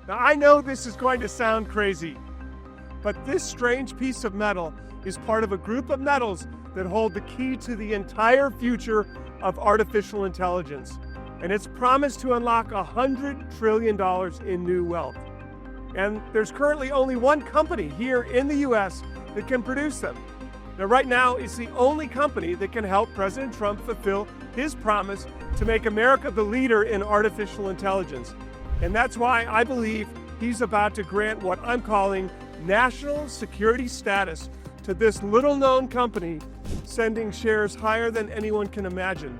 Now, I know this is going to sound crazy, but this strange piece of metal is part of a group of metals that hold the key to the entire future of artificial intelligence. And it's promised to unlock $100 trillion in new wealth. And there's currently only one company here in the US that can produce them. Now, right now, it's the only company that can help President Trump fulfill his promise to make America the leader in artificial intelligence. And that's why I believe he's about to grant what I'm calling national security status to this little-known company, sending shares higher than anyone can imagine.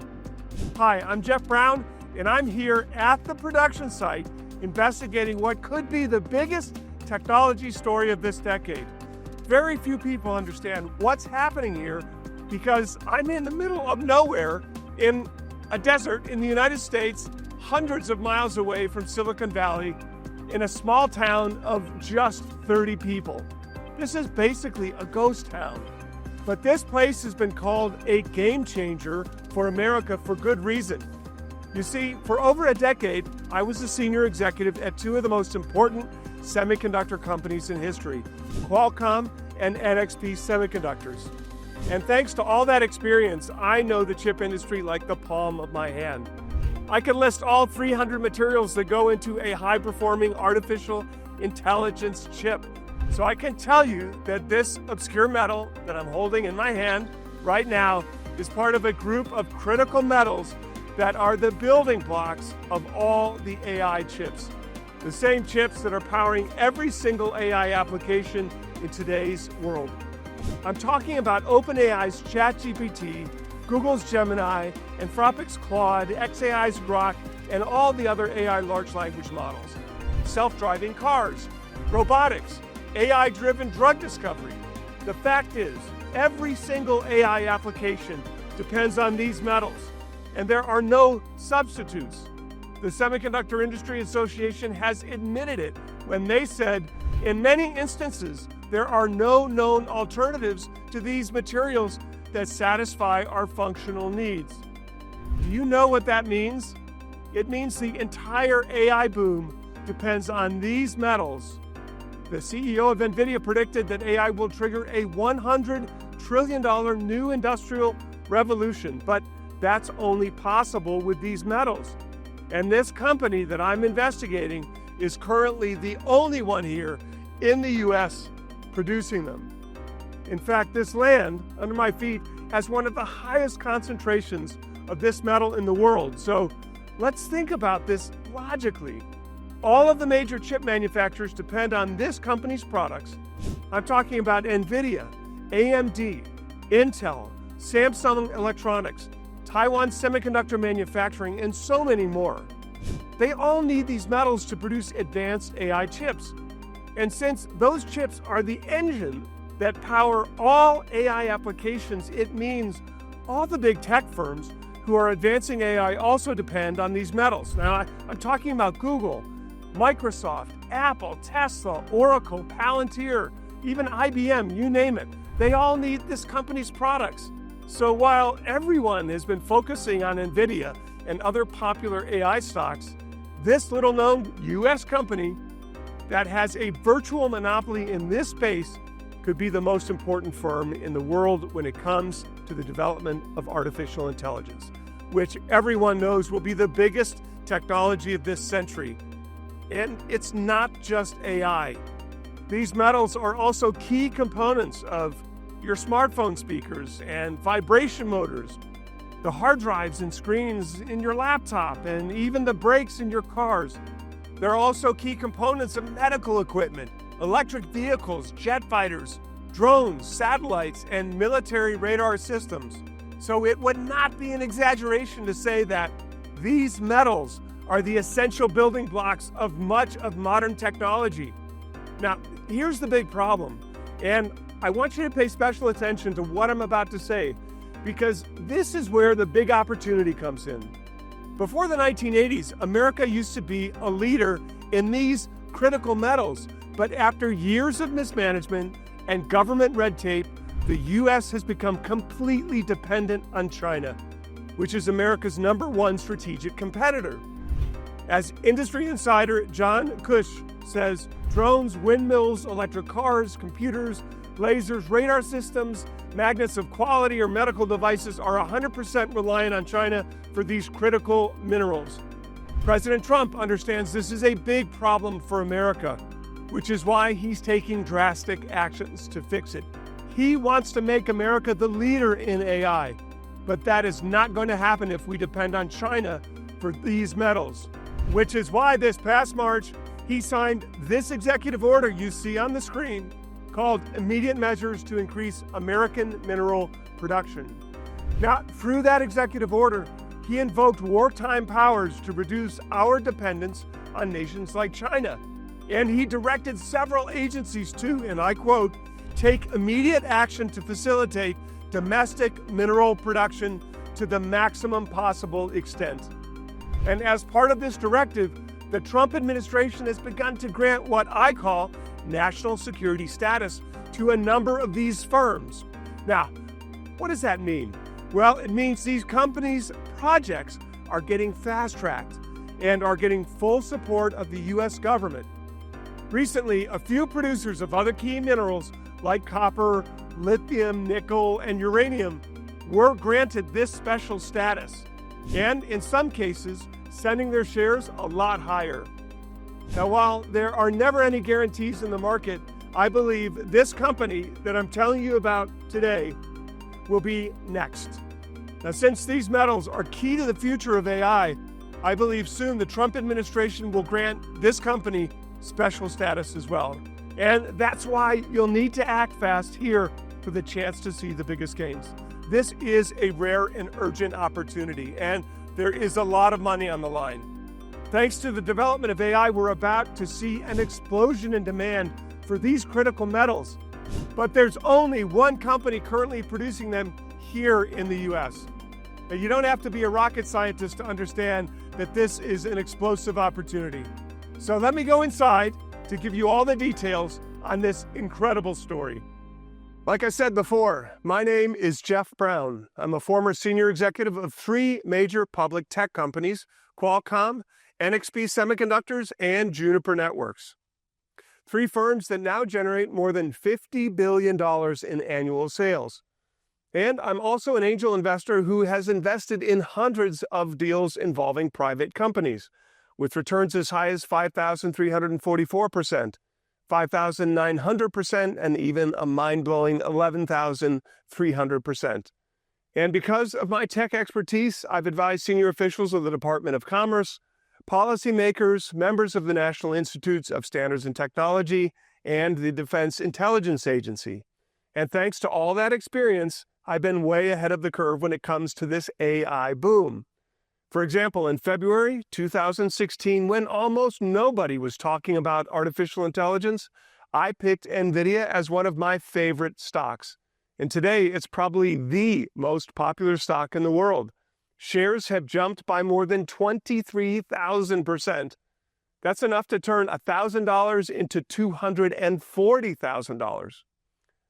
Hi, I'm Jeff Brown, and I'm here at the production site investigating what could be the biggest technology story of this decade. Very few people understand what's happening here because I'm in the middle of nowhere in a desert in the United States, hundreds of miles away from Silicon Valley, in a small town of just 30 people. This is basically a ghost town. But this place has been called a game changer for America for good reason. You see, for over a decade, I was a senior executive at two of the most important semiconductor companies in history, Qualcomm and NXP Semiconductors. And thanks to all that experience, I know the chip industry like the palm of my hand. I can list all 300 materials that go into a high-performing artificial intelligence chip. So I can tell you that this obscure metal that I'm holding in my hand right now is part of a group of critical metals that are the building blocks of all the AI chips. The same chips that are powering every single AI application in today's world. I'm talking about OpenAI's ChatGPT, Google's Gemini, Anthropic's Claude, xAI's Grok, and all the other AI large language models. Self-driving cars, robotics, AI-driven drug discovery. The fact is, every single AI application depends on these metals, and there are no substitutes. The Semiconductor Industry Association has admitted it when they said, in many instances, there are no known alternatives to these materials that satisfy our functional needs. Do you know what that means? It means the entire AI boom depends on these metals. The CEO of NVIDIA predicted that AI will trigger a $100 trillion new industrial revolution, but that's only possible with these metals. And this company that I'm investigating is currently the only one here in the US producing them. In fact, this land under my feet has one of the highest concentrations of this metal in the world. So let's think about this logically. All of the major chip manufacturers depend on this company's products. I'm talking about NVIDIA, AMD, Intel, Samsung Electronics, Taiwan Semiconductor Manufacturing, and so many more. They all need these metals to produce advanced AI chips. And since those chips are the engine that power all AI applications, it means all the big tech firms who are advancing AI also depend on these metals. Now, I'm talking about Google, Microsoft, Apple, Tesla, Oracle, Palantir, even IBM, you name it. They all need this company's products. So while everyone has been focusing on NVIDIA and other popular AI stocks, this little-known US company that has a virtual monopoly in this space could be the most important firm in the world when it comes to the development of artificial intelligence, which everyone knows will be the biggest technology of this century. And it's not just AI. These metals are also key components of your smartphone speakers and vibration motors, the hard drives and screens in your laptop, and even the brakes in your cars. They're also key components of medical equipment, electric vehicles, jet fighters, drones, satellites, and military radar systems. So it would not be an exaggeration to say that these metals are the essential building blocks of much of modern technology. Now, here's the big problem, and I want you to pay special attention to what I'm about to say, because this is where the big opportunity comes in. Before the 1980s, America used to be a leader in these critical metals, but after years of mismanagement and government red tape, the US has become completely dependent on China, which is America's #1 strategic competitor. As industry insider John Cush says, drones, windmills, electric cars, computers, lasers, radar systems, magnets of quality, or medical devices are 100% reliant on China for these critical minerals. President Trump understands this is a big problem for America, which is why he's taking drastic actions to fix it. He wants to make America the leader in AI, but that is not going to happen if we depend on China for these metals, which is why this past March, he signed this executive order you see on the screen called Immediate Measures to Increase American Mineral Production. Now, through that executive order, he invoked wartime powers to reduce our dependence on nations like China. And he directed several agencies to, and I quote, take immediate action to facilitate domestic mineral production to the maximum possible extent. And as part of this directive, the Trump administration has begun to grant what I call national security status to a number of these firms. Now, what does that mean? Well, it means these companies' projects are getting fast-tracked and are getting full support of the U.S. government. Recently, a few producers of other key minerals like copper, lithium, nickel, and uranium were granted this special status, and in some cases, sending their shares a lot higher. Now, while there are never any guarantees in the market, I believe this company that I'm telling you about today will be next. Now, since these metals are key to the future of AI, I believe soon the Trump administration will grant this company special status as well. And that's why you'll need to act fast here for the chance to see the biggest gains. This is a rare and urgent opportunity, and there is a lot of money on the line. Thanks to the development of AI, we're about to see an explosion in demand for these critical metals. But there's only one company currently producing them here in the U.S. Now, you don't have to be a rocket scientist to understand that this is an explosive opportunity. So let me go inside to give you all the details on this incredible story. Like I said before, my name is Jeff Brown. I'm a former senior executive of three major public tech companies, Qualcomm, NXP Semiconductors, and Juniper Networks. Three firms that now generate more than $50 billion in annual sales. And I'm also an angel investor who has invested in hundreds of deals involving private companies, with returns as high as 5,344%, 5,900%, and even a mind-blowing 11,300%. And because of my tech expertise, I've advised senior officials of the Department of Commerce, policymakers, members of the National Institutes of Standards and Technology, and the Defense Intelligence Agency. And thanks to all that experience, I've been way ahead of the curve when it comes to this AI boom. For example, in February 2016, when almost nobody was talking about artificial intelligence, I picked NVIDIA as one of my favorite stocks. And today, it's probably the most popular stock in the world. Shares have jumped by more than 23,000%. That's enough to turn $1,000 into $240,000.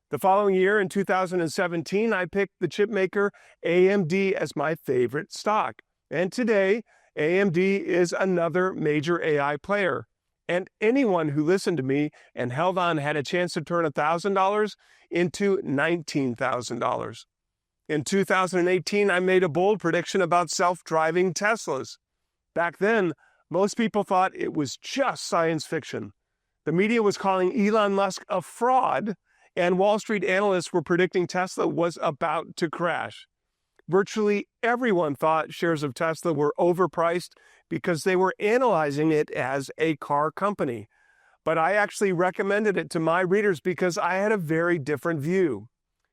The following year, in 2017, I picked the chipmaker AMD as my favorite stock. And today, AMD is another major AI player. And anyone who listened to me and held on had a chance to turn $1,000 into $19,000. In 2018, I made a bold prediction about self-driving Teslas. Back then, most people thought it was just science fiction. The media was calling Elon Musk a fraud, and Wall Street analysts were predicting Tesla was about to crash. Virtually everyone thought shares of Tesla were overpriced because they were analyzing it as a car company. But I actually recommended it to my readers because I had a very different view.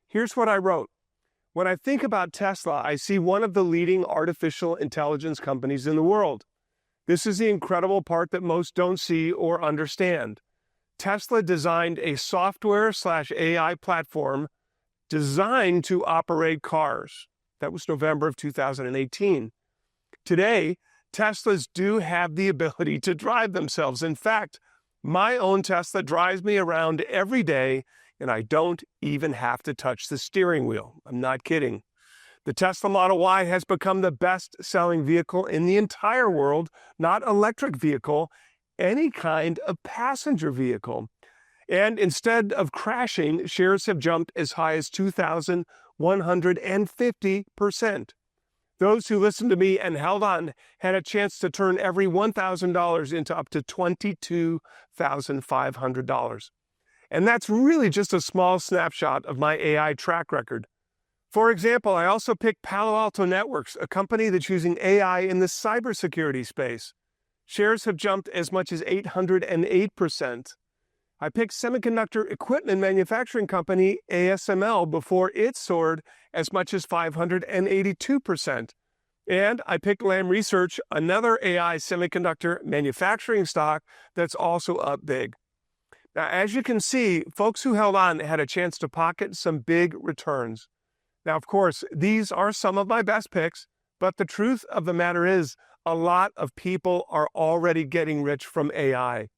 Here's what I wrote. When I think about Tesla, I see one of the leading artificial intelligence companies in the world. This is the incredible part that most don't see or understand. Tesla designed a software/AI platform designed to operate cars. That was November of 2018. Today, Teslas do have the ability to drive themselves. In fact, my own Tesla drives me around every day, and I don't even have to touch the steering wheel. I'm not kidding. The Tesla Model Y has become the best-selling vehicle in the entire world, not electric vehicle, any kind of passenger vehicle. And instead of crashing, shares have jumped as high as 2,150%. Those who listened to me and held on had a chance to turn every $1,000 into up to $22,500. And that's really just a small snapshot of my AI track record. For example, I also picked Palo Alto Networks, a company that's using AI in the cybersecurity space. Shares have jumped as much as 808%. I picked semiconductor equipment manufacturing company ASML before it soared as much as 582%. And I picked Lam Research, another AI semiconductor manufacturing stock that's also up big. Now, as you can see, folks who held on had a chance to pocket some big returns. Now, of course, these are some of my best picks, but the truth of the matter is a lot of people are already getting rich from AI.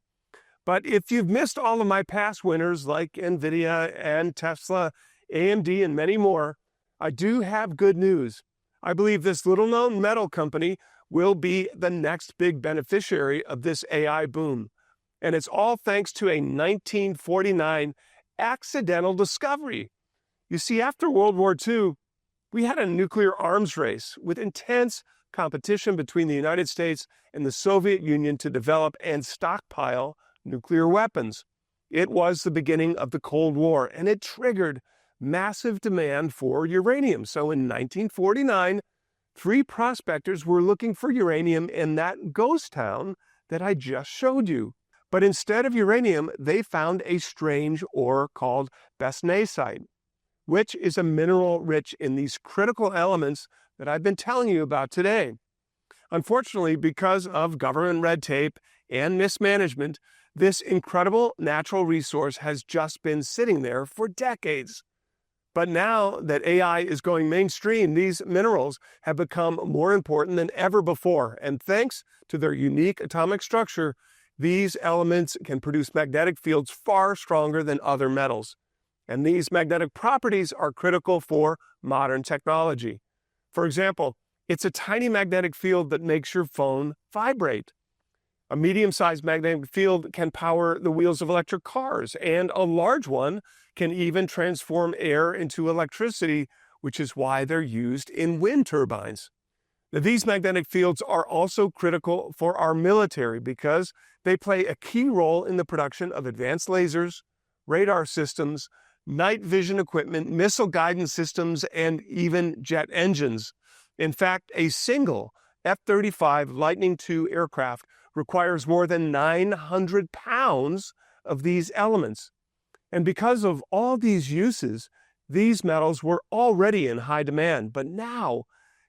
But if you've missed all of my past winners like NVIDIA and Tesla, AMD, and many more, I do have good news. I believe this little-known metal company will be the next big beneficiary of this AI boom. And it's all thanks to a 1949 accidental discovery. You see, after World War II, we had a nuclear arms race with intense competition between the United States and the Soviet Union to develop and stockpile nuclear weapons. It was the beginning of the Cold War, and it triggered massive demand for uranium. So in 1949, 3 prospectors were looking for uranium in that ghost town that I just showed you. But instead of uranium, they found a strange ore called besnayite, which is a mineral rich in these critical elements that I've been telling you about today. Unfortunately, because of government red tape and mismanagement, this incredible natural resource has just been sitting there for decades. But now that AI is going mainstream, these minerals have become more important than ever before. And thanks to their unique atomic structure, these elements can produce magnetic fields far stronger than other metals. And these magnetic properties are critical for modern technology. For example, it's a tiny magnetic field that makes your phone vibrate. A medium-sized magnetic field can power the wheels of electric cars, and a large one can even transform air into electricity, which is why they're used in wind turbines. Now, these magnetic fields are also critical for our military because they play a key role in the production of advanced lasers, radar systems, night vision equipment, missile guidance systems, and even jet engines. In fact, a single F-35 Lightning II aircraft requires more than 900 pounds of these elements. And because of all these uses, these metals were already in high demand. But now,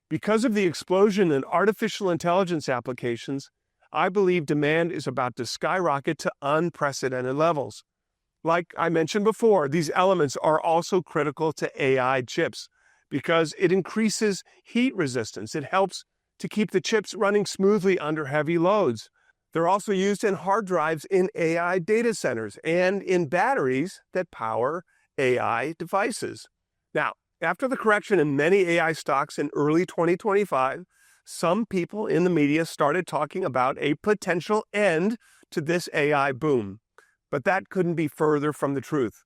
because of the explosion in artificial intelligence applications, I believe demand is about to skyrocket to unprecedented levels. Like I mentioned before, these elements are also critical to AI chips because it increases heat resistance. It helps to keep the chips running smoothly under heavy loads. They're also used in hard drives in AI data centers and in batteries that power AI devices. Now, after the correction in many AI stocks in early 2025, some people in the media started talking about a potential end to this AI boom. But that couldn't be further from the truth.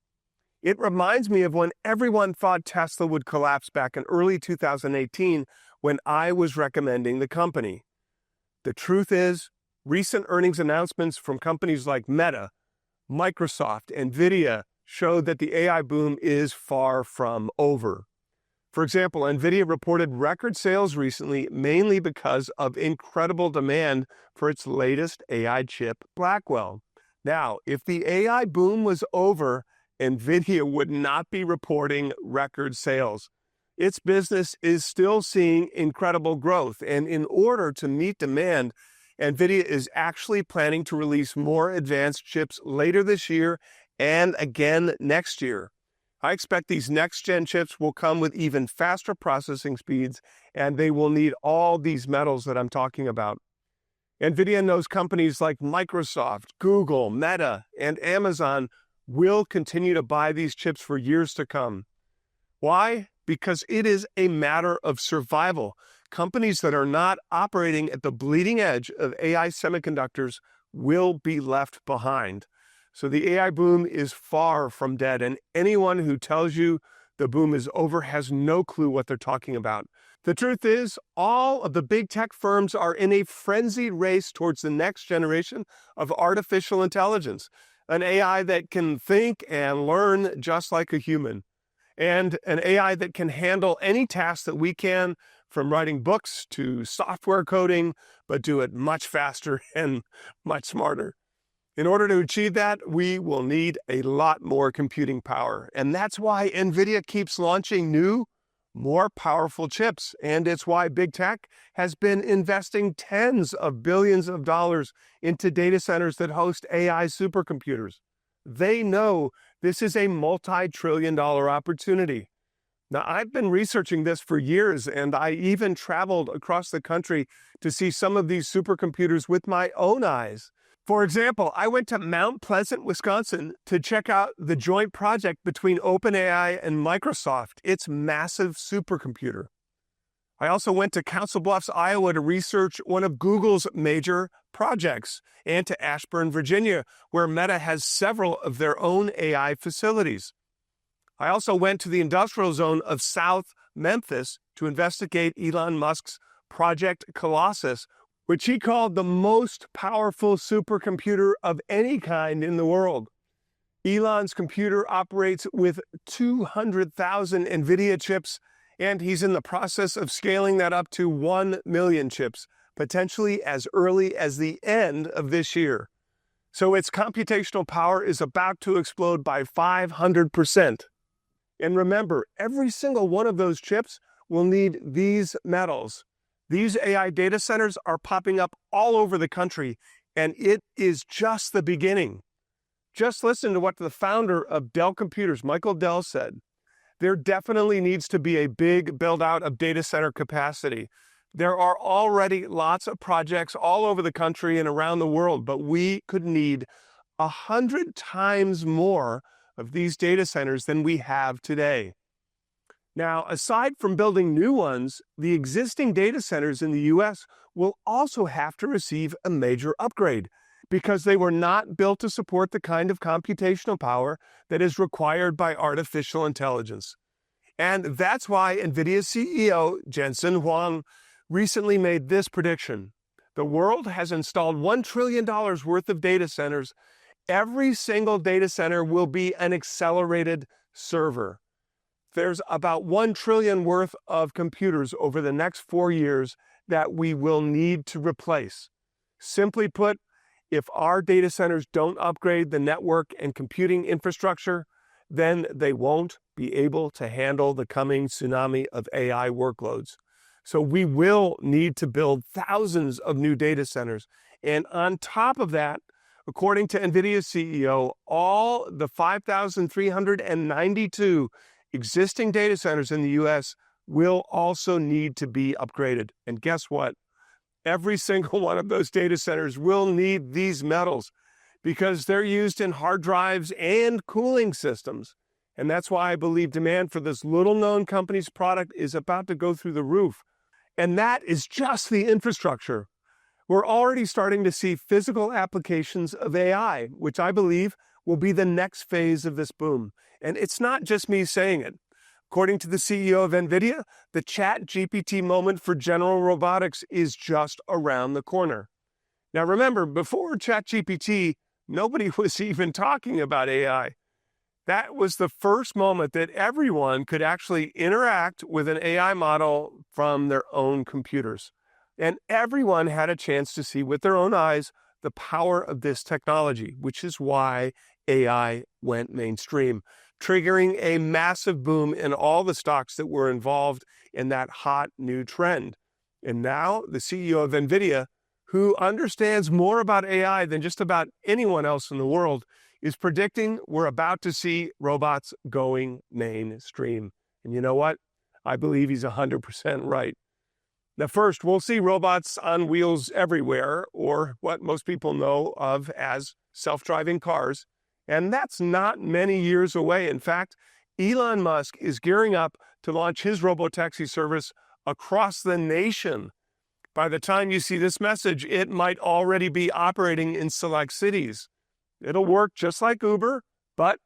It reminds me of when everyone thought Tesla would collapse back in early 2018 when I was recommending the company. The truth is, recent earnings announcements from companies like Meta, Microsoft, NVIDIA show that the AI boom is far from over. For example, NVIDIA reported record sales recently, mainly because of incredible demand for its latest AI chip, Blackwell. Now, if the AI boom was over, NVIDIA would not be reporting record sales. Its business is still seeing incredible growth, and in order to meet demand, NVIDIA is actually planning to release more advanced chips later this year and again next year. I expect these next-gen chips will come with even faster processing speeds, and they will need all these metals that I'm talking about. NVIDIA knows companies like Microsoft, Google, Meta, and Amazon will continue to buy these chips for years to come. Why? because it is a matter of survival. Companies that are not operating at the bleeding edge of AI semiconductors will be left behind. So the AI boom is far from dead, and anyone who tells you the boom is over has no clue what they're talking about. The truth is, all of the big tech firms are in a frenzied race towards the next generation of artificial intelligence, an AI that can think and learn just like a human, and an AI that can handle any task that we can, from writing books to software coding, but do it much faster and much smarter. In order to achieve that, we will need a lot more computing power. And that's why NVIDIA keeps launching new, more powerful chips. And it's why big tech has been investing tens of billions of dollars into data centers that host AI supercomputers. They know this is a multi-trillion-dollar opportunity. Now, I've been researching this for years, and I even traveled across the country to see some of these supercomputers with my own eyes. For example, I went to Mount Pleasant, Wisconsin to check out the joint project between OpenAI and Microsoft, its massive supercomputer. I also went to Council Bluffs, Iowa to research one of Google's major projects, and to Ashburn, Virginia, where Meta has several of their own AI facilities. I also went to the industrial zone of South Memphis to investigate Elon Musk's Project Colossus, which he called the most powerful supercomputer of any kind in the world. Elon's computer operates with 200,000 NVIDIA chips, and he's in the process of scaling that up to 1 million chips, potentially as early as the end of this year. So its computational power is about to explode by 500%. And remember, every single one of those chips will need these metals. These AI data centers are popping up all over the country, and it is just the beginning. Just listen to what the founder of Dell Computers, Michael Dell, said. There definitely needs to be a big build-out of data center capacity. There are already lots of projects all over the country and around the world, but we could need 100 times more of these data centers than we have today. Now, aside from building new ones, the existing data centers in the U.S. will also have to receive a major upgrade because they were not built to support the kind of computational power that is required by artificial intelligence. And that's why NVIDIA's CEO, Jensen Huang, recently made this prediction. The world has installed $1 trillion worth of data centers. Every single data center will be an accelerated server. There's about 1 trillion worth of computers over the next 4 years that we will need to replace. Simply put, if our data centers don't upgrade the network and computing infrastructure, then they won't be able to handle the coming tsunami of AI workloads. So we will need to build thousands of new data centers. And on top of that, according to NVIDIA's CEO, all the 5,392 existing data centers in the U.S. will also need to be upgraded. And guess what? Every single one of those data centers will need these metals because they're used in hard drives and cooling systems. And that's why I believe demand for this little-known company's product is about to go through the roof. And that is just the infrastructure. We're already starting to see physical applications of AI, which I believe will be the next phase of this boom. And it's not just me saying it. According to the CEO of NVIDIA, the ChatGPT moment for general robotics is just around the corner. Now remember, before ChatGPT, nobody was even talking about AI. That was the first moment that everyone could actually interact with an AI model from their own computers. And everyone had a chance to see with their own eyes the power of this technology, which is why AI went mainstream, triggering a massive boom in all the stocks that were involved in that hot new trend. And now the CEO of NVIDIA, who understands more about AI than just about anyone else in the world, is predicting we're about to see robots going mainstream. And you know what? I believe he's 100% right. Now, first, we'll see robots on wheels everywhere, or what most people know of as self-driving cars. And that's not many years away. In fact, Elon Musk is gearing up to launch his robotaxi service across the nation. By the time you see this message, it might already be operating in select cities. It'll work just like Uber, but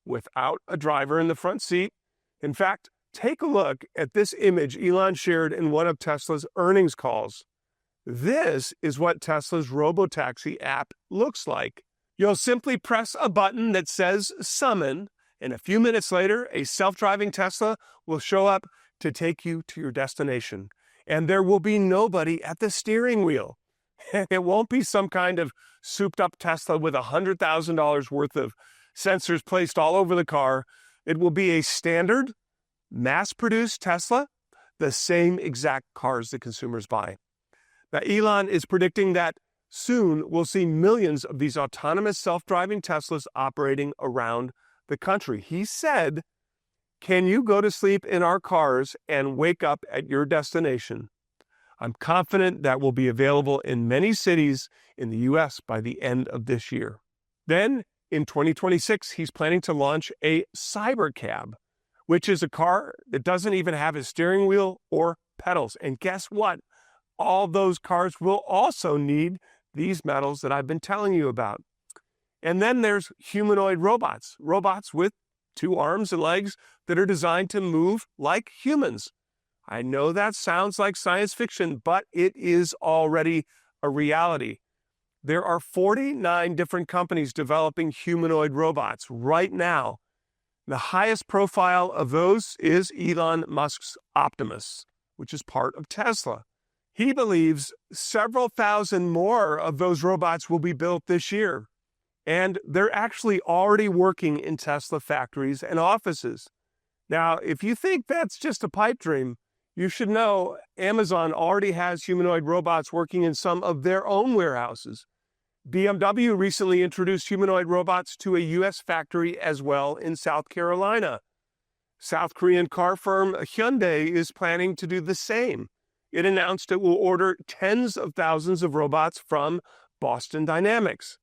without a driver in the front seat. In fact, take a look at this image Elon shared in one of Tesla's earnings calls. This is what Tesla's robotaxi app looks like. You'll simply press a button that says summon, and a few minutes later, a self-driving Tesla will show up to take you to your destination. And there will be nobody at the steering wheel. It won't be some kind of souped-up Tesla with $100,000 worth of sensors placed all over the car. It will be a standard, mass-produced Tesla, the same exact cars that consumers buy. Now, Elon is predicting that soon we'll see millions of these autonomous self-driving Teslas operating around the country. He said, "Can you go to sleep in our cars and wake up at your destination?" I'm confident that will be available in many cities in the U.S. by the end of this year. Then, in 2026, he's planning to launch a cybercab, which is a car that doesn't even have a steering wheel or pedals. And guess what? All those cars will also need these metals that I've been telling you about. And then there's humanoid robots, robots with 2 arms and legs that are designed to move like humans. I know that sounds like science fiction, but it is already a reality. There are 49 different companies developing humanoid robots right now. The highest profile of those is Elon Musk's Optimus, which is part of Tesla. He believes several thousand more of those robots will be built this year. And they're actually already working in Tesla factories and offices. Now, if you think that's just a pipe dream, you should know Amazon already has humanoid robots working in some of their own warehouses. BMW recently introduced humanoid robots to a U.S. factory as well in South Carolina. South Korean car firm Hyundai is planning to do the same. It announced it will order tens of thousands of robots from Boston Dynamics.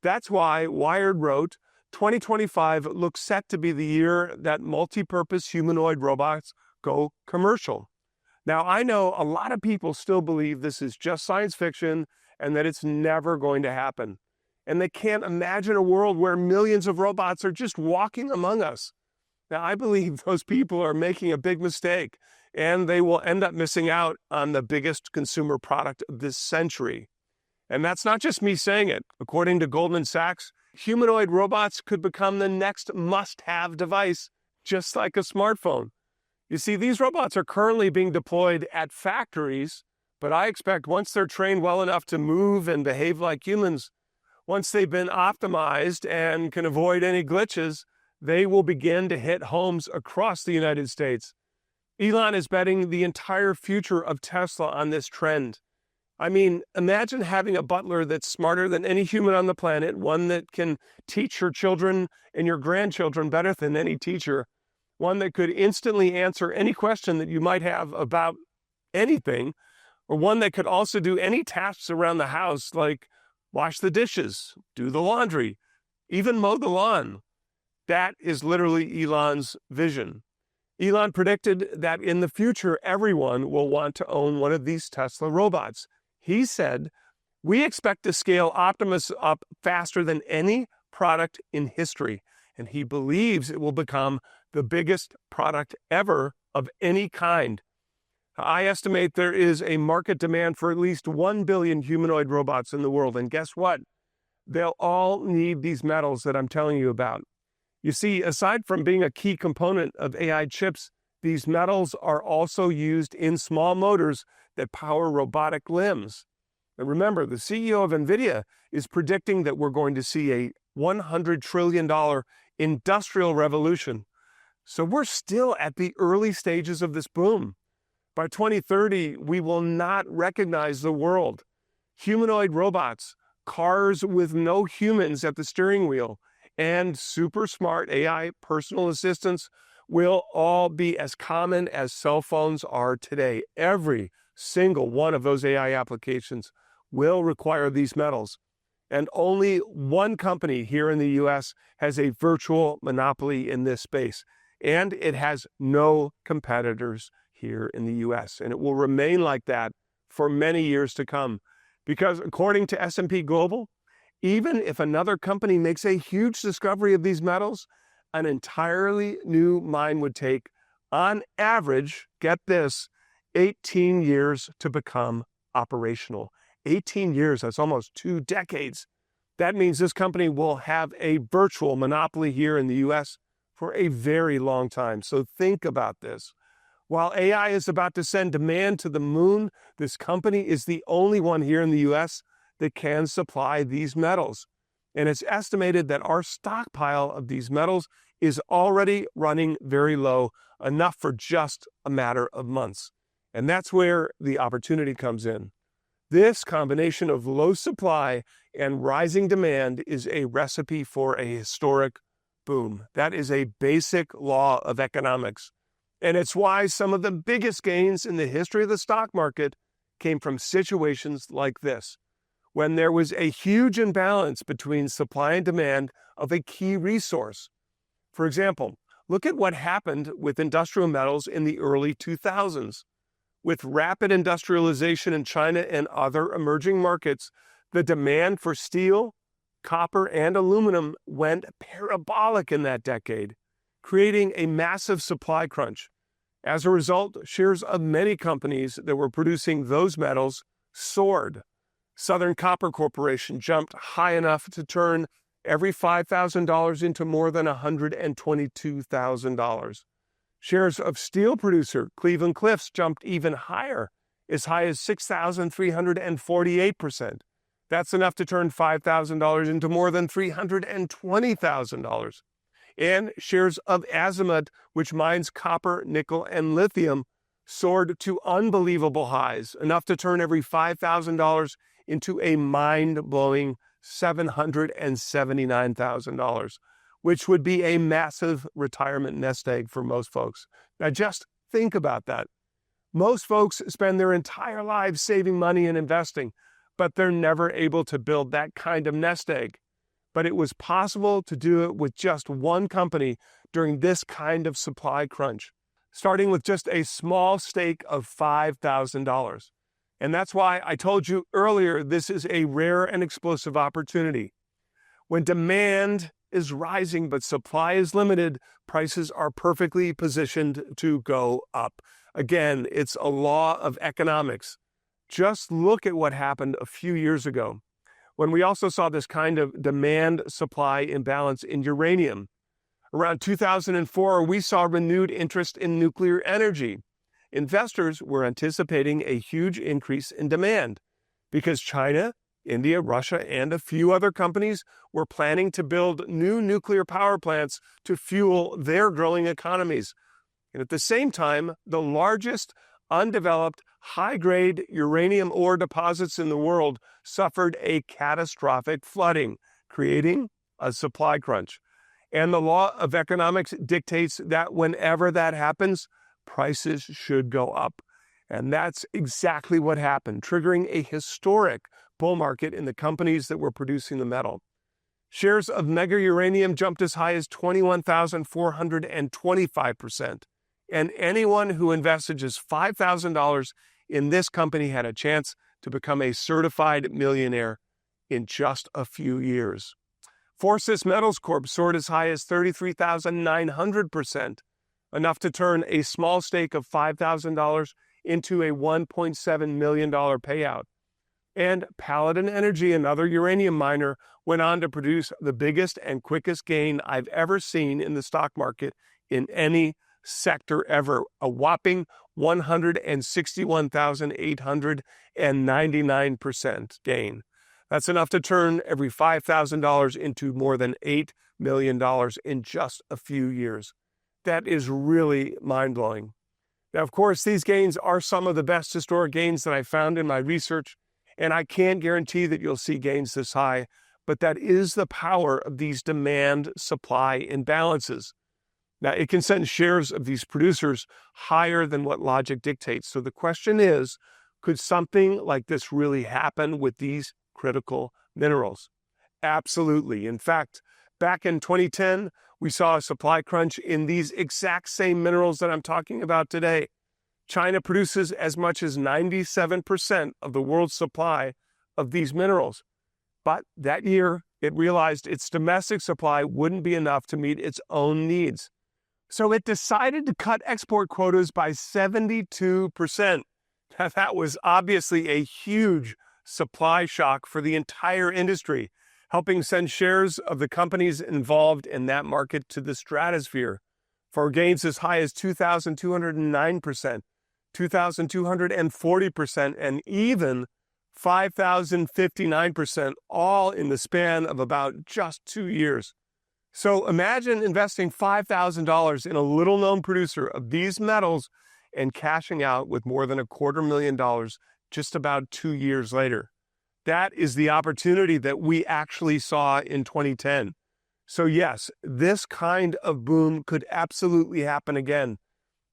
That's why Wired wrote, 2025 looks set to be the year that multi-purpose humanoid robots go commercial. Now, I know a lot of people still believe this is just science fiction and that it's never going to happen. And they can't imagine a world where millions of robots are just walking among us. Now, I believe those people are making a big mistake, and they will end up missing out on the biggest consumer product of this century. And that's not just me saying it. According to Goldman Sachs, humanoid robots could become the next must-have device, just like a smartphone. You see, these robots are currently being deployed at factories, but I expect once they're trained well enough to move and behave like humans, once they've been optimized and can avoid any glitches, they will begin to hit homes across the United States. Elon is betting the entire future of Tesla on this trend. I mean, imagine having a butler that's smarter than any human on the planet, one that can teach your children and your grandchildren better than any teacher, one that could instantly answer any question that you might have about anything, or one that could also do any tasks around the house, like wash the dishes, do the laundry, even mow the lawn. That is literally Elon's vision. Elon predicted that in the future, everyone will want to own one of these Tesla robots. He said, "We expect to scale Optimus up faster than any product in history." And he believes it will become the biggest product ever of any kind. I estimate there is a market demand for at least 1 billion humanoid robots in the world. And guess what? They'll all need these metals that I'm telling you about. You see, aside from being a key component of AI chips, these metals are also used in small motors that power robotic limbs. And remember, the CEO of NVIDIA is predicting that we're going to see a $100 trillion industrial revolution. So we're still at the early stages of this boom. By 2030, we will not recognize the world. Humanoid robots, cars with no humans at the steering wheel, and super smart AI personal assistants will all be as common as cell phones are today. Every single one of those AI applications will require these metals. And only one company here in the US has a virtual monopoly in this space. and it has no competitors here in the U.S., and it will remain like that for many years to come, because according to S&P Global, even if another company makes a huge discovery of these metals, an entirely new mine would take, on average, get this, 18 years to become operational. 18 years, that's almost 2 decades. That means this company will have a virtual monopoly here in the U.S. for a very long time. So think about this. While AI is about to send demand to the moon, this company is the only one here in the U.S. that can supply these metals. And it's estimated that our stockpile of these metals is already running very low, enough for just a matter of months. And that's where the opportunity comes in. This combination of low supply and rising demand is a recipe for a historic boom. That is a basic law of economics. And it's why some of the biggest gains in the history of the stock market came from situations like this, when there was a huge imbalance between supply and demand of a key resource. For example, look at what happened with industrial metals in the early 2000s. With rapid industrialization in China and other emerging markets, the demand for steel, copper, and aluminum went parabolic in that decade, creating a massive supply crunch. As a result, shares of many companies that were producing those metals soared. Southern Copper Corporation jumped high enough to turn every $5,000 into more than $122,000. Shares of steel producer Cleveland-Cliffs jumped even higher, as high as 6,348%. That's enough to turn $5,000 into more than $320,000. And shares of Azimut, which mines copper, nickel, and lithium, soared to unbelievable highs, enough to turn every $5,000 into a mind-blowing $779,000, which would be a massive retirement nest egg for most folks. Now just think about that. Most folks spend their entire lives saving money and investing, but they're never able to build that kind of nest egg. But it was possible to do it with just one company during this kind of supply crunch, starting with just a small stake of $5,000. And that's why I told you earlier, this is a rare and explosive opportunity. When demand is rising but supply is limited, prices are perfectly positioned to go up. Again, it's a law of economics. Just look at what happened a few years ago, when we also saw this kind of demand-supply imbalance in uranium. Around 2004, we saw renewed interest in nuclear energy. Investors were anticipating a huge increase in demand because China, India, Russia, and a few other companies were planning to build new nuclear power plants to fuel their growing economies. And at the same time, the largest undeveloped high-grade uranium ore deposits in the world suffered a catastrophic flooding, creating a supply crunch. And the law of economics dictates that whenever that happens, prices should go up. And that's exactly what happened, triggering a historic bull market in the companies that were producing the metal. Shares of mega uranium jumped as high as 21,425%. And anyone who invested just $5,000 in this company had a chance to become a certified millionaire in just a few years. Forces Metals Corp soared as high as 33,900%, enough to turn a small stake of $5,000 into a $1.7 million payout. And Paladin Energy, another uranium miner, went on to produce the biggest and quickest gain I've ever seen in the stock market in any sector ever, a whopping 161,899% gain. That's enough to turn every $5,000 into more than $8 million in just a few years. That is really mind-blowing. Now, of course, these gains are some of the best historic gains that I found in my research, and I can't guarantee that you'll see gains this high, but that is the power of these demand-supply imbalances. Now, it can send shares of these producers higher than what logic dictates. So the question is, could something like this really happen with these critical minerals? Absolutely. In fact, Back in 2010, we saw a supply crunch in these exact same minerals that I'm talking about today. China produces as much as 97% of the world's supply of these minerals. But that year, it realized its domestic supply wouldn't be enough to meet its own needs. So it decided to cut export quotas by 72%. Now, that was obviously a huge supply shock for the entire industry, helping send shares of the companies involved in that market to the stratosphere for gains as high as 2,209%, 2,240%, and even 5,059%, all in the span of about just 2 years. So imagine investing $5,000 in a little-known producer of these metals and cashing out with more than $250,000 just about 2 years later. That is the opportunity that we actually saw in 2010. So yes, this kind of boom could absolutely happen again,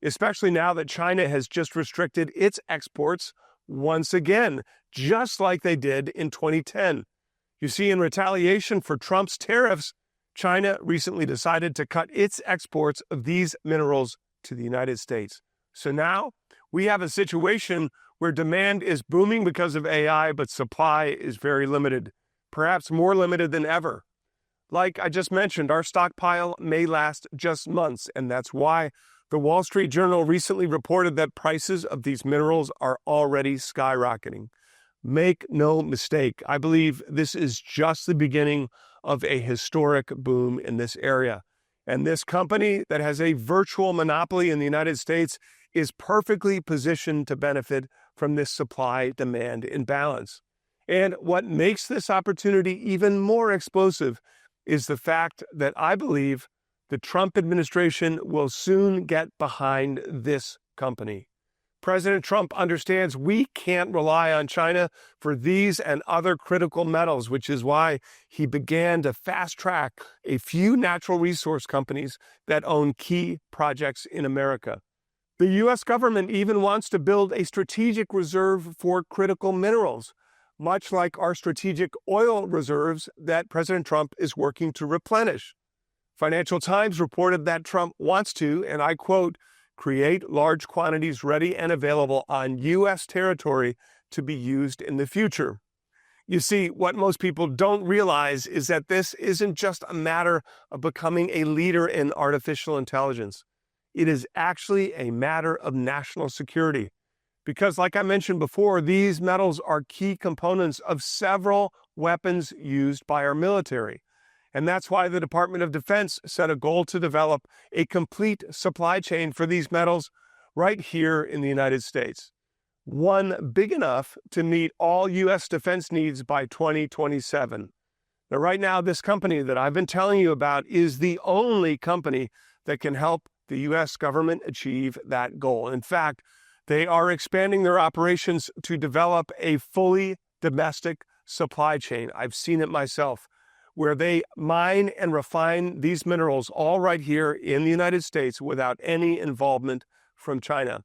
especially now that China has just restricted its exports once again, just like they did in 2010. You see, in retaliation for Trump's tariffs, China recently decided to cut its exports of these minerals to the United States. So now we have a situation where demand is booming because of AI, but supply is very limited, perhaps more limited than ever. Like I just mentioned, our stockpile may last just months, and that's why the Wall Street Journal recently reported that prices of these minerals are already skyrocketing. Make no mistake, I believe this is just the beginning of a historic boom in this area. And this company that has a virtual monopoly in the United States is perfectly positioned to benefit from this supply-demand imbalance. And what makes this opportunity even more explosive is the fact that I believe the Trump administration will soon get behind this company. President Trump understands we can't rely on China for these and other critical metals, which is why he began to fast-track a few natural resource companies that own key projects in America. The U.S. government even wants to build a strategic reserve for critical minerals, much like our strategic oil reserves that President Trump is working to replenish. Financial Times reported that Trump wants to, and I quote, create large quantities ready and available on U.S. territory to be used in the future. You see, what most people don't realize is that this isn't just a matter of becoming a leader in artificial intelligence. It is actually a matter of national security. Because, like I mentioned before, these metals are key components of several weapons used by our military. And that's why the Department of Defense set a goal to develop a complete supply chain for these metals right here in the United States. One big enough to meet all U.S. defense needs by 2027. Now, right now, this company that I've been telling you about is the only company that can help the U.S. government achieve that goal. In fact, they are expanding their operations to develop a fully domestic supply chain. I've seen it myself, where they mine and refine these minerals all right here in the United States without any involvement from China.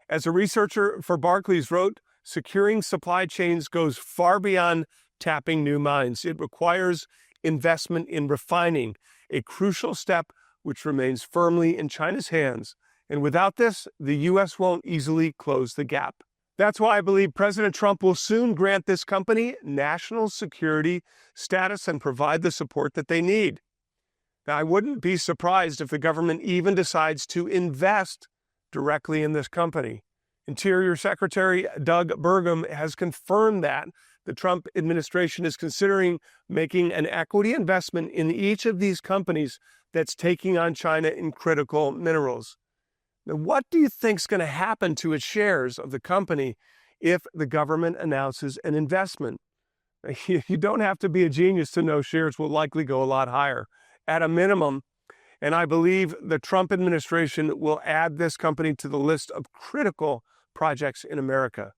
As a researcher for Barclays wrote, securing supply chains goes far beyond tapping new mines. It requires investment in refining, a crucial step which remains firmly in China's hands. And without this, the U.S. won't easily close the gap. That's why I believe President Trump will soon grant this company national security status and provide the support that they need. Now, I wouldn't be surprised if the government even decides to invest directly in this company. Interior Secretary Doug Burgum has confirmed that the Trump administration is considering making an equity investment in each of these companies that's taking on China in critical minerals. Now, what do you think is going to happen to its shares of the company if the government announces an investment? You don't have to be a genius to know shares will likely go a lot higher at a minimum. And I believe the Trump administration will add this company to the list of critical projects in America.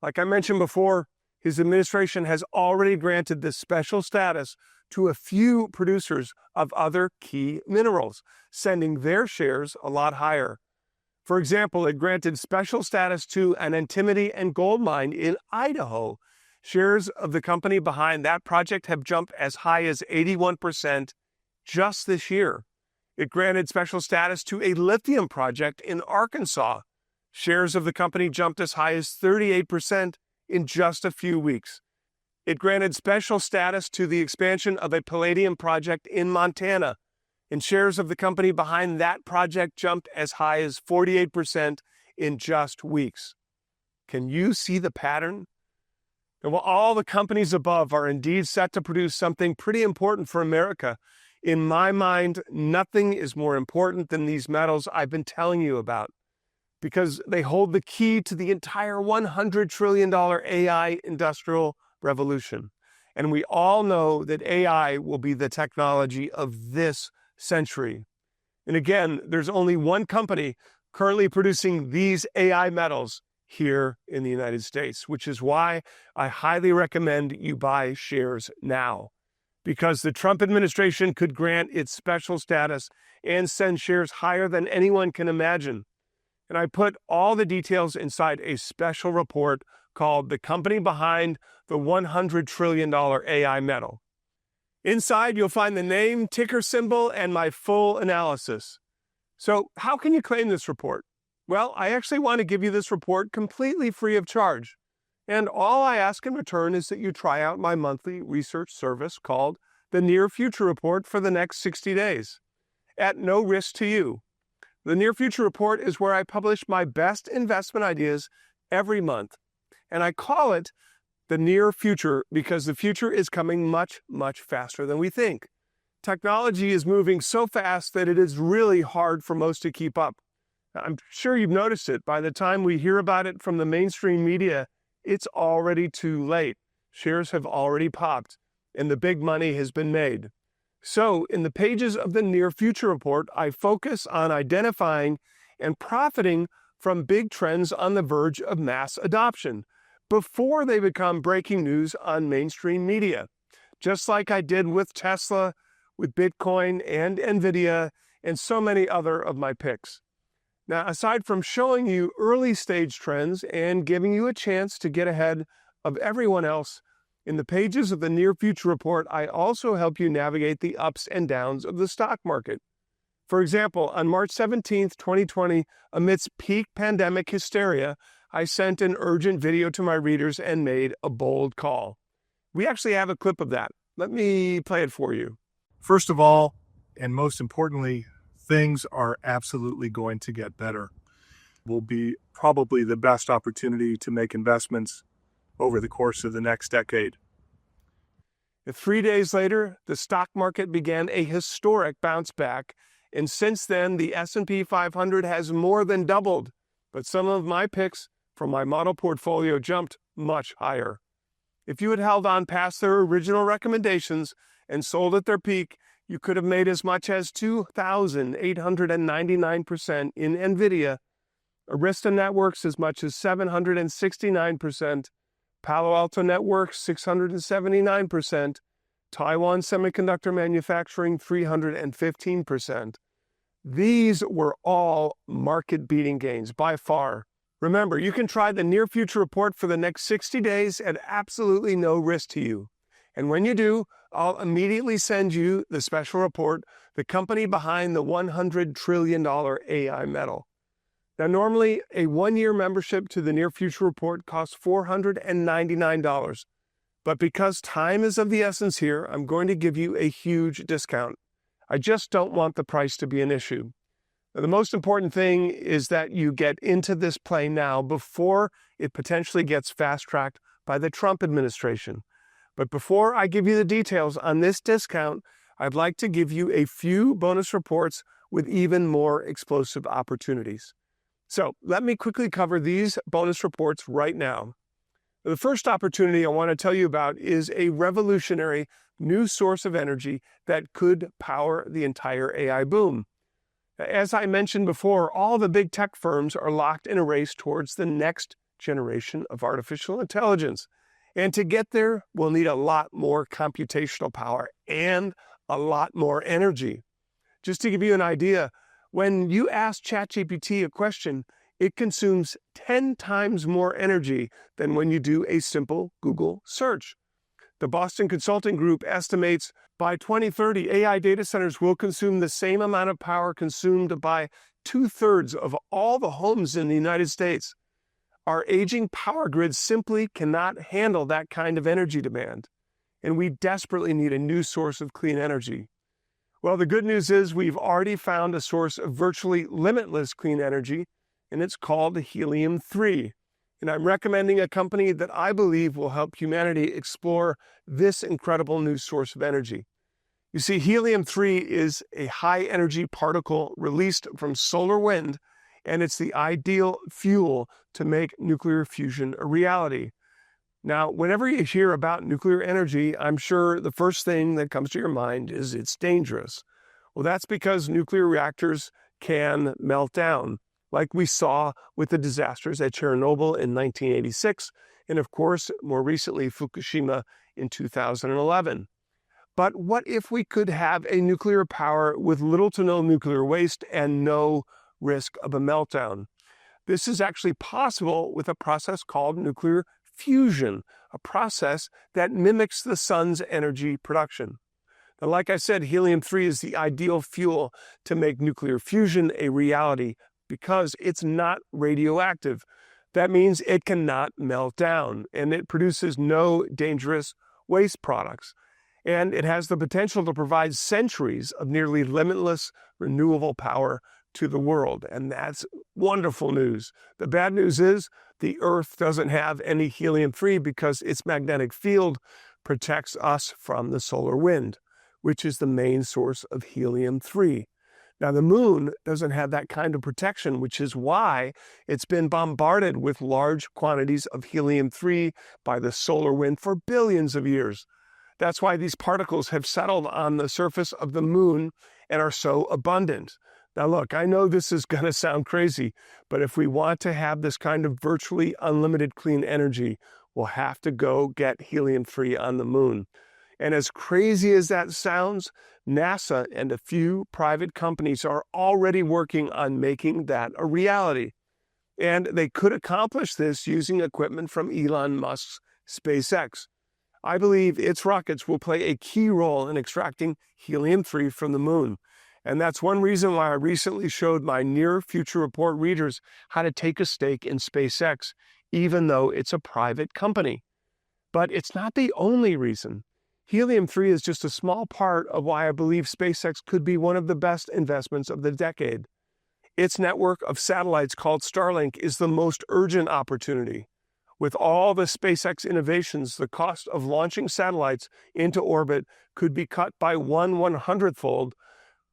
Like I mentioned before, his administration has already granted this special status to a few producers of other key minerals, sending their shares a lot higher. For example, it granted special status to an antimony and gold mine in Idaho. Shares of the company behind that project have jumped as high as 81% just this year. It granted special status to a lithium project in Arkansas. Shares of the company jumped as high as 38% in just a few weeks. It granted special status to the expansion of a palladium project in Montana, and shares of the company behind that project jumped as high as 48% in just weeks. Can you see the pattern? And while all the companies above are indeed set to produce something pretty important for America, in my mind, nothing is more important than these metals I've been telling you about, because they hold the key to the entire $100 trillion AI industrial revolution. And we all know that AI will be the technology of this century. And again, there's only one company currently producing these AI metals here in the United States, which is why I highly recommend you buy shares now, because the Trump administration could grant its special status and send shares higher than anyone can imagine. And I put all the details inside a special report called The Company Behind the $100 trillion AI Metal. Inside, you'll find the name, ticker symbol, and my full analysis. So how can you claim this report? Well, I actually want to give you this report completely free of charge. And all I ask in return is that you try out my monthly research service called the Near Future Report for the next 60 days, at no risk to you. The Near Future Report is where I publish my best investment ideas every month. And I call it the near future because the future is coming much, much faster than we think. Technology is moving so fast that it is really hard for most to keep up. I'm sure you've noticed it. By the time we hear about it from the mainstream media, it's already too late. Shares have already popped, and the big money has been made. So, in the pages of the Near Future Report, I focus on identifying and profiting from big trends on the verge of mass adoption before they become breaking news on mainstream media, just like I did with Tesla, with Bitcoin and Nvidia, and so many other of my picks. Now, aside from showing you early stage trends and giving you a chance to get ahead of everyone else, in the pages of the Near Future Report, I also help you navigate the ups and downs of the stock market. For example, on March 17, 2020, amidst peak pandemic hysteria, I sent an urgent video to my readers and made a bold call. We actually have a clip of that. Let me play it for you. First of all, and most importantly, things are absolutely going to get better. Will be probably the best opportunity to make investments over the course of the next decade. 3 days later, the stock market began a historic bounce back, and since then, the S&P 500 has more than doubled. But some of my picks from my model portfolio jumped much higher. If you had held on past their original recommendations and sold at their peak, you could have made as much as 2,899% in Nvidia, Arista Networks as much as 769%, Palo Alto Networks 679%, Taiwan Semiconductor Manufacturing 315%. These were all market-beating gains by far. Remember, you can try the Near Future Report for the next 60 days at absolutely no risk to you. And when you do, I'll immediately send you the special report, The Company Behind the $100 trillion AI Metal. Now, normally, a one-year membership to the Near Future Report costs $499. But because time is of the essence here, I'm going to give you a huge discount. I just don't want the price to be an issue. Now, the most important thing is that you get into this play now before it potentially gets fast-tracked by the Trump administration. But before I give you the details on this discount, I'd like to give you a few bonus reports with even more explosive opportunities. So let me quickly cover these bonus reports right now. The first opportunity I want to tell you about is a revolutionary new source of energy that could power the entire AI boom. As I mentioned before, all the big tech firms are locked in a race towards the next generation of artificial intelligence. And to get there, we'll need a lot more computational power and a lot more energy. Just to give you an idea, when you ask ChatGPT a question, it consumes 10 times more energy than when you do a simple Google search. The Boston Consulting Group estimates by 2030, AI data centers will consume the same amount of power consumed by 2/3 of all the homes in the United States. Our aging power grid simply cannot handle that kind of energy demand, and we desperately need a new source of clean energy. Well, the good news is we've already found a source of virtually limitless clean energy, and it's called helium-3. And I'm recommending a company that I believe will help humanity explore this incredible new source of energy. You see, helium-3 is a high-energy particle released from solar wind, and it's the ideal fuel to make nuclear fusion a reality. Now, whenever you hear about nuclear energy, I'm sure the first thing that comes to your mind is it's dangerous. Well, that's because nuclear reactors can melt down, like we saw with the disasters at Chernobyl in 1986, and of course, more recently, Fukushima in 2011. But what if we could have a nuclear power with little to no nuclear waste and no risk of a meltdown? This is actually possible with a process called nuclear fusion, a process that mimics the sun's energy production. Now, like I said, helium-3 is the ideal fuel to make nuclear fusion a reality because it's not radioactive. That means it cannot melt down, and it produces no dangerous waste products. And it has the potential to provide centuries of nearly limitless renewable power to the world, and that's wonderful news. The bad news is the Earth doesn't have any helium-3 because its magnetic field protects us from the solar wind, which is the main source of helium-3. Now, the moon doesn't have that kind of protection, which is why it's been bombarded with large quantities of helium-3 by the solar wind for billions of years. That's why these particles have settled on the surface of the moon and are so abundant. Now, look, I know this is going to sound crazy, but if we want to have this kind of virtually unlimited clean energy, we'll have to go get helium-3 on the moon. And as crazy as that sounds, NASA and a few private companies are already working on making that a reality. And they could accomplish this using equipment from Elon Musk's SpaceX. I believe its rockets will play a key role in extracting helium-3 from the moon. And that's one reason why I recently showed my Near Future Report readers how to take a stake in SpaceX, even though it's a private company. But it's not the only reason. Helium-3 is just a small part of why I believe SpaceX could be one of the best investments of the decade. Its network of satellites called Starlink is the most urgent opportunity. With all the SpaceX innovations, the cost of launching satellites into orbit could be cut by 1/100-fold,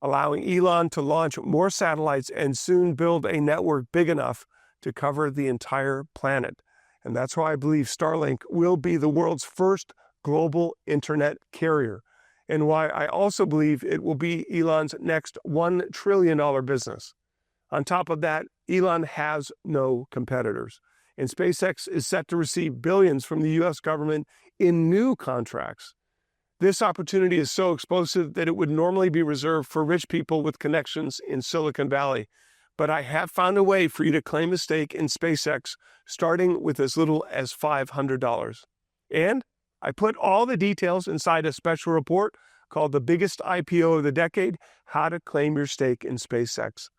allowing Elon to launch more satellites and soon build a network big enough to cover the entire planet. And that's why I believe Starlink will be the world's first global internet carrier, and why I also believe it will be Elon's next $1 trillion business. On top of that, Elon has no competitors, and SpaceX is set to receive billions from the U.S. government in new contracts. This opportunity is so explosive that it would normally be reserved for rich people with connections in Silicon Valley. But I have found a way for you to claim a stake in SpaceX, starting with as little as $500. And I put all the details inside a special report called The Biggest IPO of the Decade, How to Claim Your Stake in SpaceX.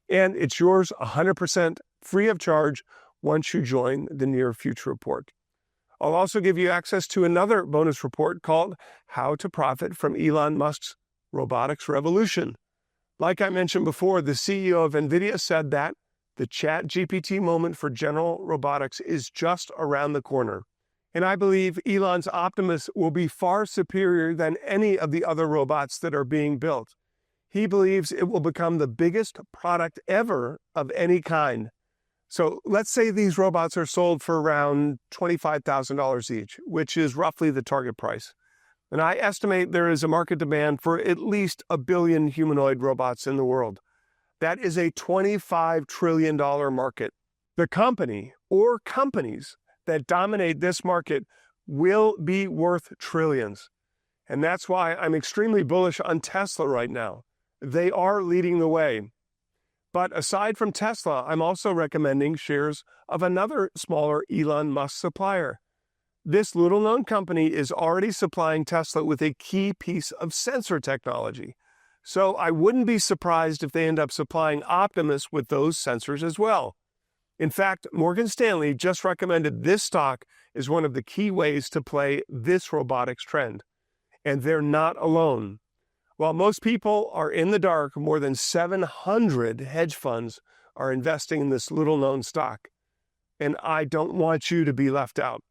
And it's yours 100% free of charge once you join the Near Future Report. I'll also give you access to another bonus report called How to Profit from Elon Musk's Robotics Revolution. Like I mentioned before, the CEO of NVIDIA said that the ChatGPT moment for general robotics is just around the corner. And I believe Elon's Optimus will be far superior than any of the other robots that are being built. He believes it will become the biggest product ever of any kind. So let's say these robots are sold for around $25,000 each, which is roughly the target price. And I estimate there is a market demand for at least 1 billion humanoid robots in the world. That is a $25 trillion market. The company or companies that dominate this market will be worth trillions. And that's why I'm extremely bullish on Tesla right now. They are leading the way. But aside from Tesla, I'm also recommending shares of another smaller Elon Musk supplier. This little-known company is already supplying Tesla with a key piece of sensor technology. So I wouldn't be surprised if they end up supplying Optimus with those sensors as well. In fact, Morgan Stanley just recommended this stock as one of the key ways to play this robotics trend. And they're not alone. While most people are in the dark, more than 700 hedge funds are investing in this little-known stock. And I don't want you to be left out,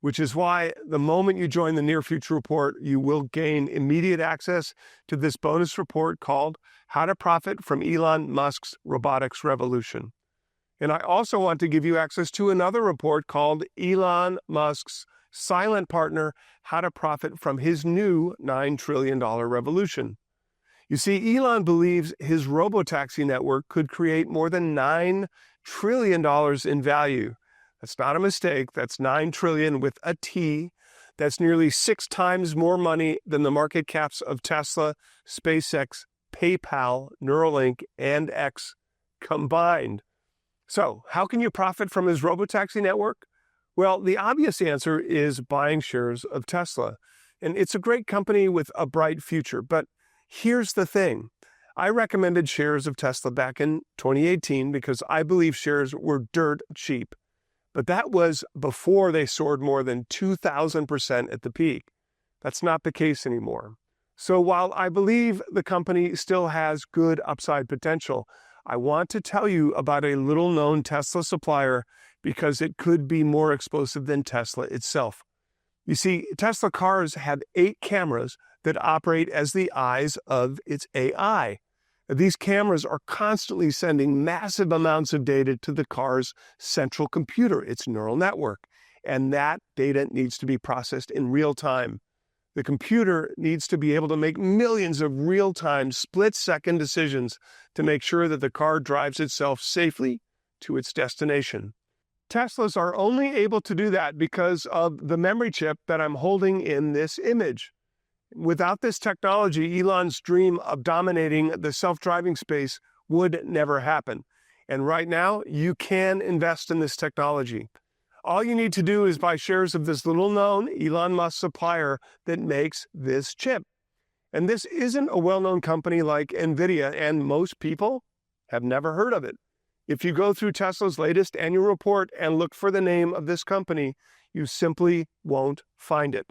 which is why the moment you join the Near Future Report, you will gain immediate access to this bonus report called How to Profit from Elon Musk's Robotics Revolution. And I also want to give you access to another report called Elon Musk's Silent Partner, How to Profit from His New $9 trillion Revolution. You see, Elon believes his robotaxi network could create more than $9 trillion in value. That's not a mistake. That's 9 trillion with a T. That's nearly 6 times more money than the market caps of Tesla, SpaceX, PayPal, Neuralink, and X combined. So, how can you profit from his robotaxi network? Well, the obvious answer is buying shares of Tesla. And it's a great company with a bright future. But here's the thing. I recommended shares of Tesla back in 2018 because I believe shares were dirt cheap. But that was before they soared more than 2,000% at the peak. That's not the case anymore. So while I believe the company still has good upside potential, I want to tell you about a little-known Tesla supplier because it could be more explosive than Tesla itself. You see, Tesla cars have 8 cameras that operate as the eyes of its AI. These cameras are constantly sending massive amounts of data to the car's central computer, its neural network, and that data needs to be processed in real time. The computer needs to be able to make millions of real-time, split-second decisions to make sure that the car drives itself safely to its destination. Teslas are only able to do that because of the memory chip that I'm holding in this image. Without this technology, Elon's dream of dominating the self-driving space would never happen. And right now, you can invest in this technology. All you need to do is buy shares of this little-known Elon Musk supplier that makes this chip. And this isn't a well-known company like NVIDIA, and most people have never heard of it. If you go through Tesla's latest annual report and look for the name of this company, you simply won't find it.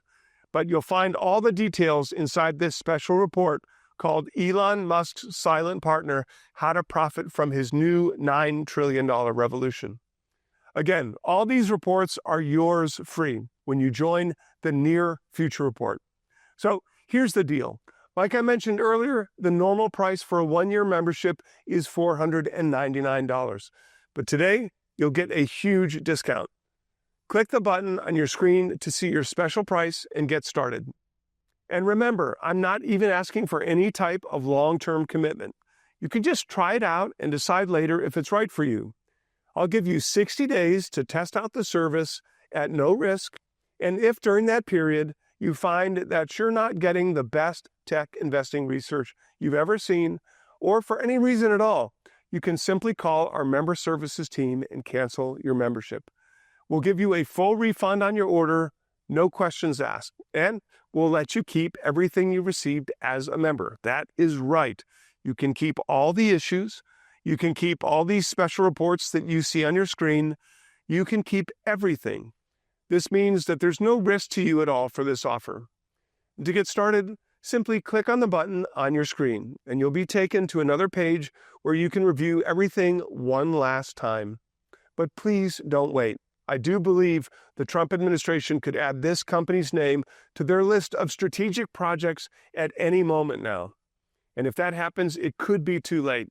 But you'll find all the details inside this special report called Elon Musk's Silent Partner, How to Profit from His New $9 trillion Revolution. Again, all these reports are yours free when you join the Near Future Report. So here's the deal. Like I mentioned earlier, the normal price for a 1-year membership is $499. But today, you'll get a huge discount. Click the button on your screen to see your special price and get started. And remember, I'm not even asking for any type of long-term commitment. You can just try it out and decide later if it's right for you. I'll give you 60 days to test out the service at no risk, and if during that period you find that you're not getting the best tech investing research you've ever seen, or for any reason at all, you can simply call our member services team and cancel your membership. We'll give you a full refund on your order, no questions asked, and we'll let you keep everything you received as a member. That is right. You can keep all the issues. You can keep all these special reports that you see on your screen. You can keep everything. This means that there's no risk to you at all for this offer. To get started, simply click on the button on your screen, and you'll be taken to another page where you can review everything one last time. But please don't wait. I do believe the Trump administration could add this company's name to their list of strategic projects at any moment now. And if that happens, it could be too late.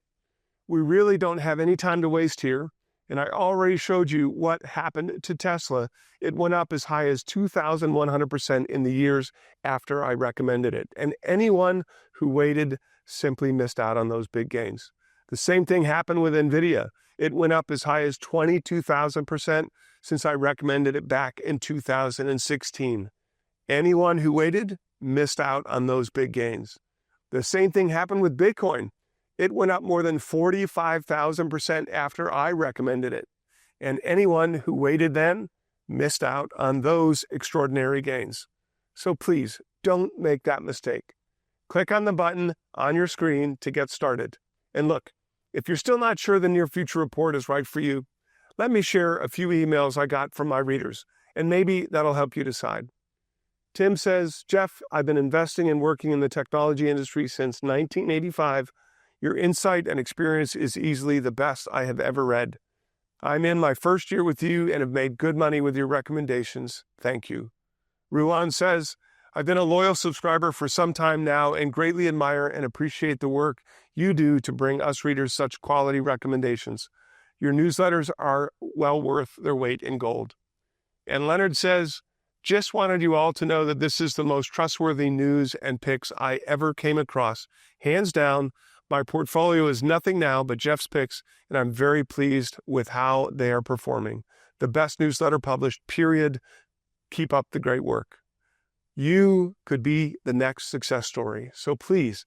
We really don't have any time to waste here, and I already showed you what happened to Tesla. It went up as high as 2,100% in the years after I recommended it, and anyone who waited simply missed out on those big gains. The same thing happened with NVIDIA. It went up as high as 22,000% since I recommended it back in 2016. Anyone who waited missed out on those big gains. The same thing happened with Bitcoin. It went up more than 45,000% after I recommended it. And anyone who waited then missed out on those extraordinary gains. So please don't make that mistake. Click on the button on your screen to get started. And look, if you're still not sure the near future report is right for you, let me share a few emails I got from my readers, and maybe that'll help you decide. Tim says, Jeff, I've been investing and working in the technology industry since 1985. Your insight and experience is easily the best I have ever read. I'm in my first year with you and have made good money with your recommendations. Thank you. Ruan says, I've been a loyal subscriber for some time now and greatly admire and appreciate the work you do to bring us readers such quality recommendations. Your newsletters are well worth their weight in gold. And Leonard says, just wanted you all to know that this is the most trustworthy news and picks I ever came across. Hands down, my portfolio is nothing now but Jeff's picks, and I'm very pleased with how they are performing. The best newsletter published, period. Keep up the great work. You could be the next success story. So please,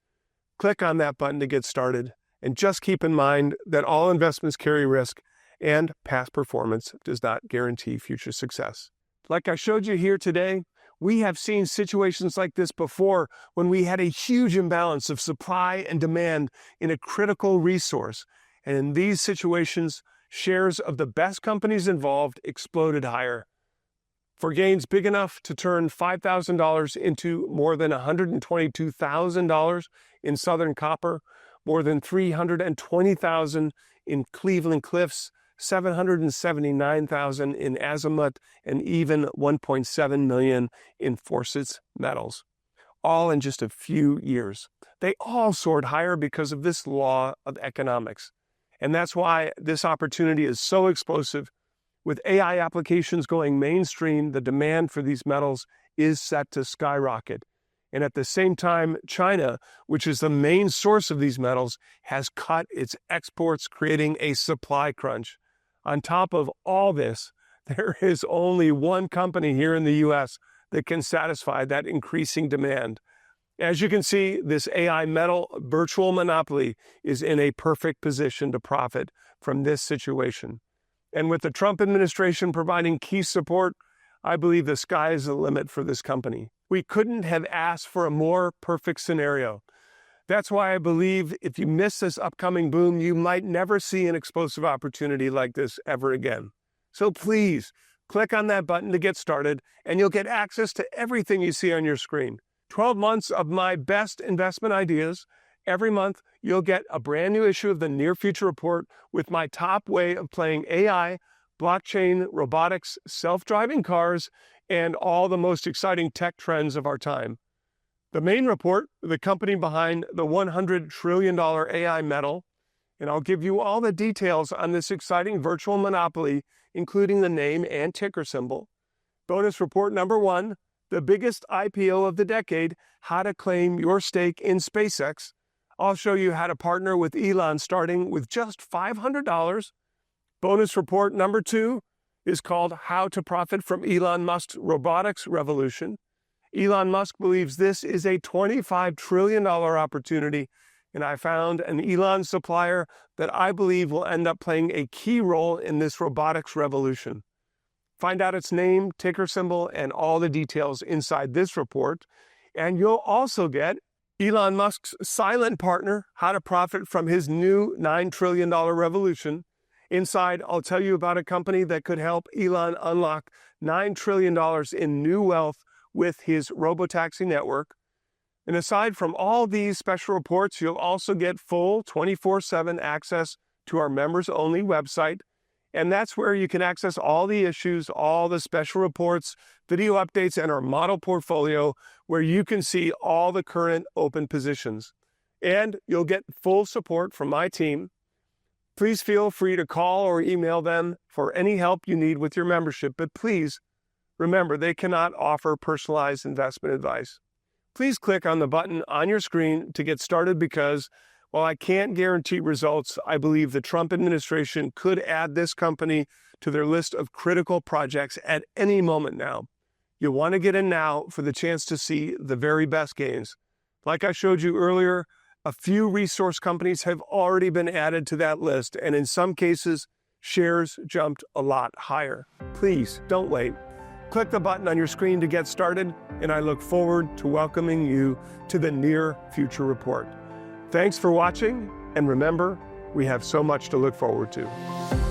click on that button to get started. And just keep in mind that all investments carry risk, and past performance does not guarantee future success. Like I showed you here today, we have seen situations like this before when we had a huge imbalance of supply and demand in a critical resource. And in these situations, shares of the best companies involved exploded higher. For gains big enough to turn $5,000 into more than $122,000 in Southern Copper, more than $320,000 in Cleveland Cliffs, $779,000 in Azimut, and even $1.7 million in Forsyths Metals, all in just a few years. They all soared higher because of this law of economics. And that's why this opportunity is so explosive. With AI applications going mainstream, the demand for these metals is set to skyrocket. And at the same time, China, which is the main source of these metals, has cut its exports, creating a supply crunch. On top of all this, there is only one company here in the U.S. that can satisfy that increasing demand. As you can see, this AI metal virtual monopoly is in a perfect position to profit from this situation. And with the Trump administration providing key support, I believe the sky is the limit for this company. We couldn't have asked for a more perfect scenario. That's why I believe if you miss this upcoming boom, you might never see an explosive opportunity like this ever again. So please, click on that button to get started, and you'll get access to everything you see on your screen. 12 months of my best investment ideas. Every month, you'll get a brand new issue of the Near Future Report with my top way of playing AI, blockchain, robotics, self-driving cars, and all the most exciting tech trends of our time. The main report, the company behind the $100 trillion AI metal, and I'll give you all the details on this exciting virtual monopoly, including the name and ticker symbol. Bonus report number 1, the biggest IPO of the decade, how to claim your stake in SpaceX. I'll show you how to partner with Elon starting with just $500. Bonus report number 2 is called How to Profit from Elon Musk's Robotics Revolution. Elon Musk believes this is a $25 trillion opportunity, and I found an Elon supplier that I believe will end up playing a key role in this robotics revolution. Find out its name, ticker symbol, and all the details inside this report, and you'll also get Elon Musk's silent partner, how to profit from his new $9 trillion revolution. Inside, I'll tell you about a company that could help Elon unlock $9 trillion in new wealth with his robotaxi network. And aside from all these special reports, you'll also get full 24/7 access to our members-only website. And that's where you can access all the issues, all the special reports, video updates, and our model portfolio, where you can see all the current open positions. And you'll get full support from my team. Please feel free to call or email them for any help you need with your membership, but please remember, they cannot offer personalized investment advice. Please click on the button on your screen to get started because, while I can't guarantee results, I believe the Trump administration could add this company to their list of critical projects at any moment now. You'll want to get in now for the chance to see the very best gains. Like I showed you earlier, a few resource companies have already been added to that list, and in some cases, shares jumped a lot higher. Please don't wait. Click the button on your screen to get started, and I look forward to welcoming you to the Near Future Report. Thanks for watching, and remember, we have so much to look forward to.